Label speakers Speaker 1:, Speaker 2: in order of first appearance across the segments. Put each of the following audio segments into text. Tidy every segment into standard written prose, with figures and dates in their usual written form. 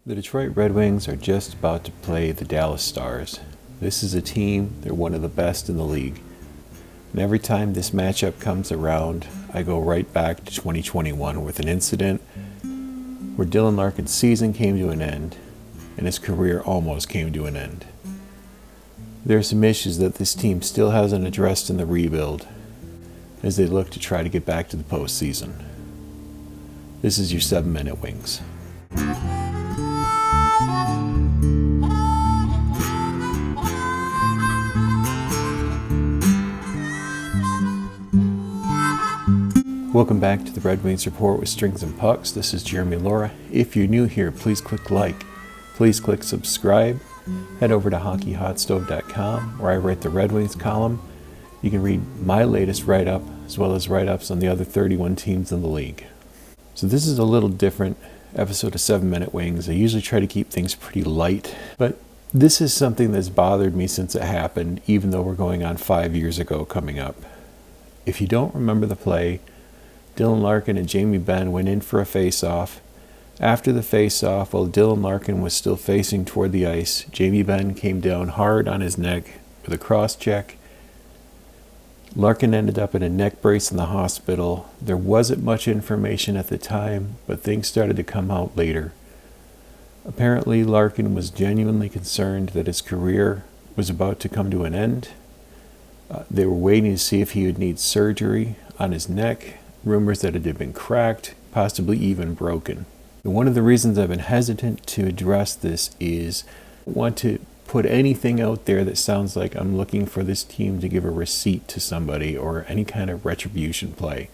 Speaker 1: The Detroit Red Wings are just about to play the Dallas Stars. This is a team, they're one of the best in the league. And every time this matchup comes around, I go right back to 2021 with an incident where Dylan Larkin's season came to an end and his career almost came to an end. There are some issues that this team still hasn't addressed in the rebuild as they look to try to get back to the postseason. This is your 7-Minute Wings. Welcome back to the Red Wings Report with Strings and Pucks. This is Jeremy Laura. If you're new here, please click like. Please click subscribe. Head over to hockeyhotstove.com where I write the Red Wings column. You can read my latest write-up as well as write-ups on the other 31 teams in the league. So this is a little different episode of 7-Minute Wings. I usually try to keep things pretty light, but this is something that's bothered me since it happened, even though we're going on 5 years ago coming up. If you don't remember the play, Dylan Larkin and Jamie Benn went in for a face-off. After the face-off, while Dylan Larkin was still facing toward the ice, Jamie Benn came down hard on his neck with a cross-check. Larkin ended up in a neck brace in the hospital. There wasn't much information at the time, but things started to come out later. Apparently, Larkin was genuinely concerned that his career was about to come to an end. They were waiting to see if he would need surgery on his neck. Rumors that it had been cracked, possibly even broken. And one of the reasons I've been hesitant to address this is I want to put anything out there that sounds like I'm looking for this team to give a receipt to somebody or any kind of retribution play.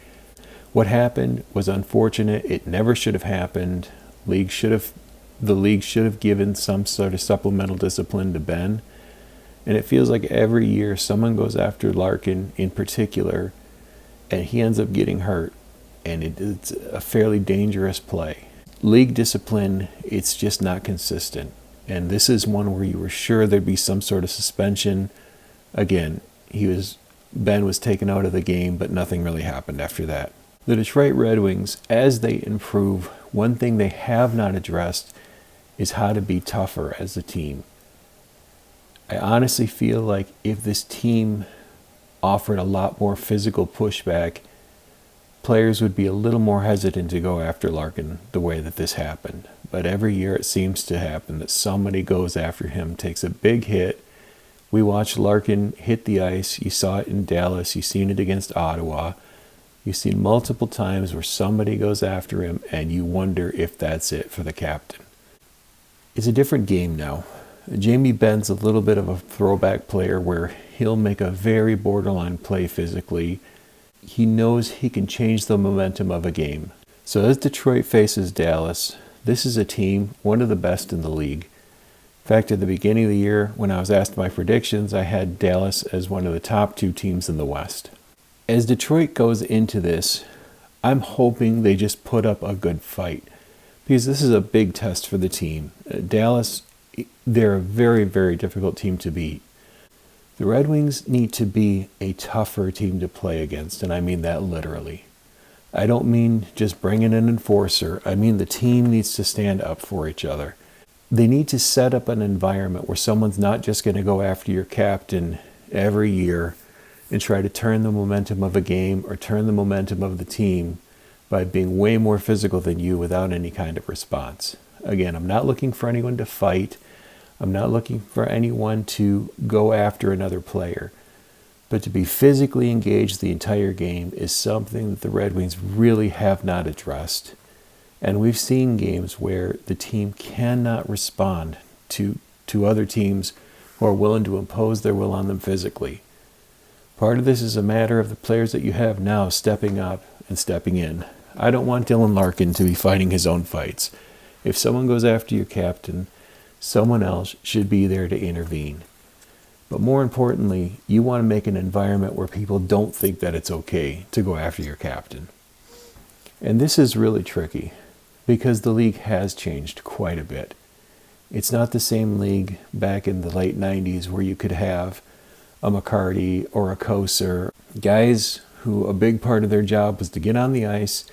Speaker 1: What happened was unfortunate. It never should have happened. The league should have given some sort of supplemental discipline to Ben. And it feels like every year someone goes after Larkin in particular and he ends up getting hurt, and it's a fairly dangerous play. League discipline, it's just not consistent, and this is one where you were sure there'd be some sort of suspension. Again, Ben was taken out of the game, but nothing really happened after that. The Detroit Red Wings, as they improve, one thing they have not addressed is how to be tougher as a team. I honestly feel like if this team offered a lot more physical pushback, players would be a little more hesitant to go after Larkin the way that this happened. But every year it seems to happen that somebody goes after him, takes a big hit. We watched Larkin hit the ice. You saw it in Dallas. You've seen it against Ottawa. You've seen multiple times where somebody goes after him and you wonder if that's it for the captain. It's a different game now. Jamie Benn's a little bit of a throwback player where he'll make a very borderline play physically. He knows he can change the momentum of a game. So as Detroit faces Dallas, this is a team, one of the best in the league. In fact, at the beginning of the year, when I was asked my predictions, I had Dallas as one of the top 2 teams in the West. As Detroit goes into this, I'm hoping they just put up a good fight, because this is a big test for the team. Dallas, they're a very, very difficult team to beat. The Red Wings need to be a tougher team to play against, and I mean that literally. I don't mean just bring in an enforcer. I mean the team needs to stand up for each other. They need to set up an environment where someone's not just going to go after your captain every year and try to turn the momentum of a game or turn the momentum of the team by being way more physical than you without any kind of response. Again, I'm not looking for anyone to fight. I'm not looking for anyone to go after another player. But to be physically engaged the entire game is something that the Red Wings really have not addressed. And we've seen games where the team cannot respond to other teams who are willing to impose their will on them physically. Part of this is a matter of the players that you have now stepping up and stepping in. I don't want Dylan Larkin to be fighting his own fights. If someone goes after your captain, someone else should be there to intervene. But more importantly, you want to make an environment where people don't think that it's okay to go after your captain. And this is really tricky because the league has changed quite a bit. It's not the same league back in the late 90s where you could have a McCarty or a Koser, guys who a big part of their job was to get on the ice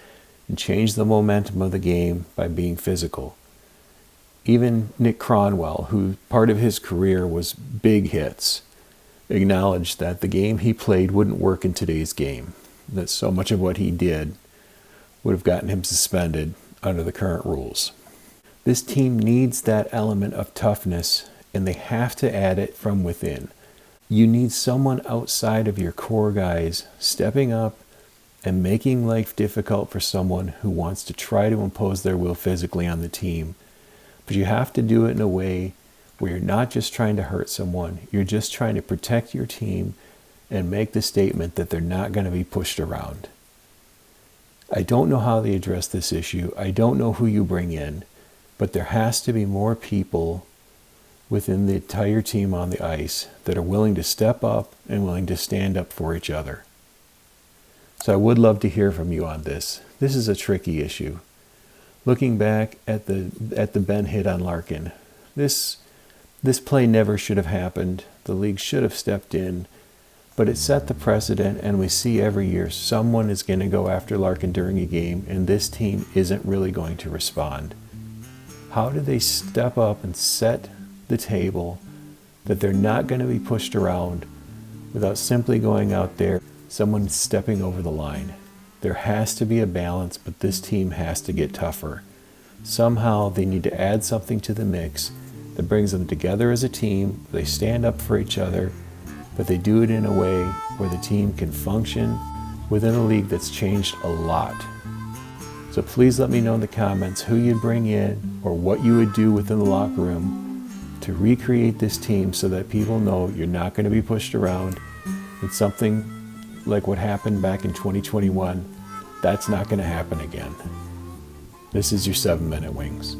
Speaker 1: and change the momentum of the game by being physical. Even Nick Cronwell, who part of his career was big hits, acknowledged that the game he played wouldn't work in today's game, that so much of what he did would have gotten him suspended under the current rules. This team needs that element of toughness, and they have to add it from within. You need someone outside of your core guys stepping up and making life difficult for someone who wants to try to impose their will physically on the team. But you have to do it in a way where you're not just trying to hurt someone, you're just trying to protect your team and make the statement that they're not going to be pushed around. I don't know how they address this issue. I don't know who you bring in, but there has to be more people within the entire team on the ice that are willing to step up and willing to stand up for each other. So I would love to hear from you on this. This is a tricky issue. Looking back at the Ben hit on Larkin, this play never should have happened. The league should have stepped in, but it set the precedent, and we see every year someone is going to go after Larkin during a game, and this team isn't really going to respond. How do they step up and set the table that they're not going to be pushed around without simply going out there, someone stepping over the line? There has to be a balance, but this team has to get tougher. Somehow they need to add something to the mix that brings them together as a team. They stand up for each other, but they do it in a way where the team can function within a league that's changed a lot. So please let me know in the comments who you'd bring in or what you would do within the locker room to recreate this team so that people know you're not going to be pushed around. It's something like what happened back in 2021. That's not going to happen again. This is your 7 Minute Wings.